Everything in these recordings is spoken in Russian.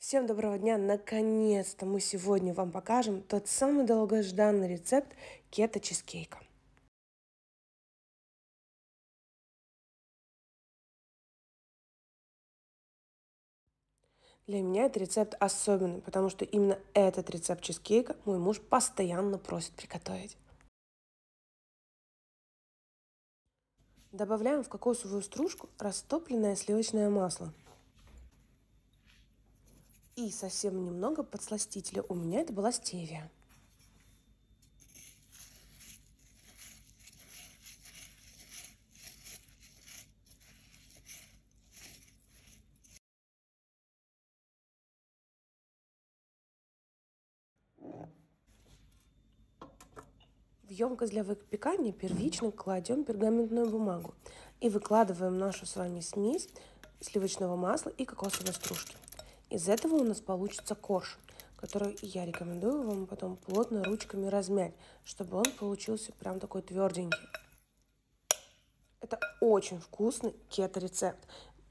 Всем доброго дня! Наконец-то мы сегодня вам покажем тот самый долгожданный рецепт кето-чизкейка. Для меня этот рецепт особенный, потому что именно этот рецепт чизкейка мой муж постоянно просит приготовить. Добавляем в кокосовую стружку растопленное сливочное масло. И совсем немного подсластителя, у меня это была стевия. В емкость для выпекания первично кладем пергаментную бумагу и выкладываем нашу с вами смесь сливочного масла и кокосовой стружки. Из этого у нас получится корж, который я рекомендую вам потом плотно ручками размять, чтобы он получился прям такой тверденький. Это очень вкусный кето-рецепт.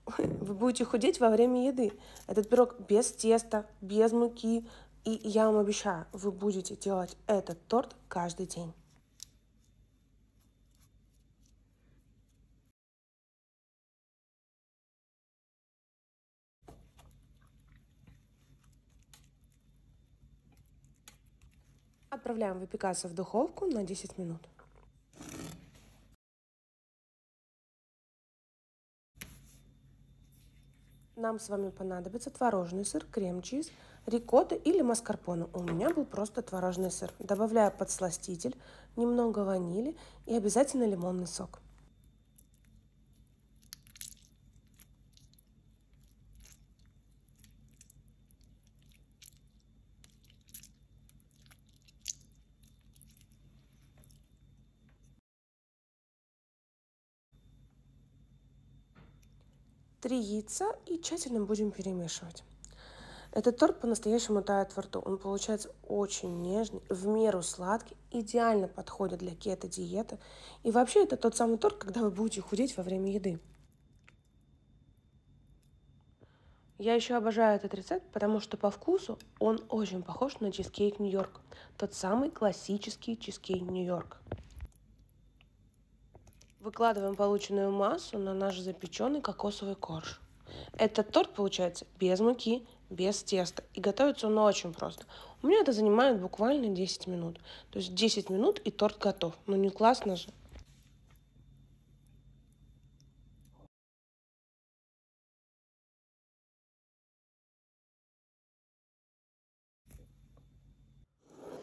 Вы будете худеть во время еды. Этот пирог без теста, без муки. И я вам обещаю, вы будете делать этот торт каждый день. Отправляем выпекаться в духовку на 10 минут. Нам с вами понадобится творожный сыр, крем-чиз, рикотта или маскарпоне. У меня был просто творожный сыр. Добавляю подсластитель, немного ванили и обязательно лимонный сок. Три яйца и тщательно будем перемешивать. Этот торт по-настоящему тает во рту. Он получается очень нежный, в меру сладкий, идеально подходит для кето-диеты. И вообще это тот самый торт, когда вы будете худеть во время еды. Я еще обожаю этот рецепт, потому что по вкусу он очень похож на чизкейк Нью-Йорк. Тот самый классический чизкейк Нью-Йорк. Выкладываем полученную массу на наш запеченный кокосовый корж. Этот торт получается без муки, без теста. И готовится он очень просто. У меня это занимает буквально 10 минут. То есть 10 минут и торт готов. Ну не классно же?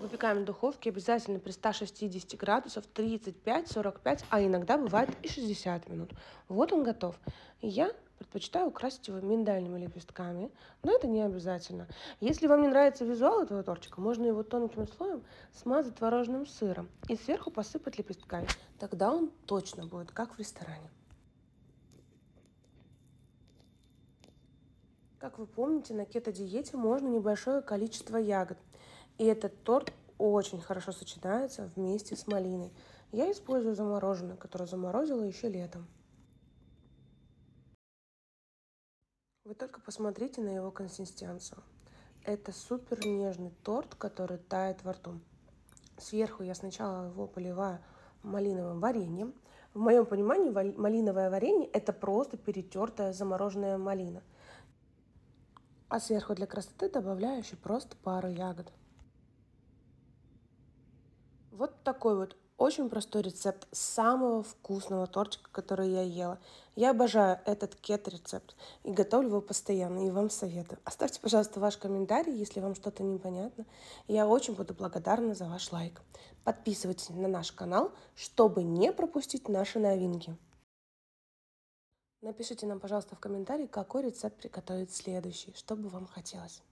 Выпекаем в духовке обязательно при 160 градусах 35-45, а иногда бывает и 60 минут. Вот он готов. И я предпочитаю украсить его миндальными лепестками, но это не обязательно. Если вам не нравится визуал этого тортика, можно его тонким слоем смазать творожным сыром и сверху посыпать лепестками. Тогда он точно будет как в ресторане. Как вы помните, на кето-диете можно небольшое количество ягод. И этот торт очень хорошо сочетается вместе с малиной. Я использую замороженное, которое заморозила еще летом. Вы только посмотрите на его консистенцию. Это супер нежный торт, который тает во рту. Сверху я сначала его поливаю малиновым вареньем. В моем понимании малиновое варенье – это просто перетертая замороженная малина. А сверху для красоты добавляю еще просто пару ягод. Вот такой вот очень простой рецепт самого вкусного тортика, который я ела. Я обожаю этот кето-рецепт и готовлю его постоянно, и вам советую. Оставьте, пожалуйста, ваш комментарий, если вам что-то непонятно. Я очень буду благодарна за ваш лайк. Подписывайтесь на наш канал, чтобы не пропустить наши новинки. Напишите нам, пожалуйста, в комментарии, какой рецепт приготовить следующий, что бы вам хотелось.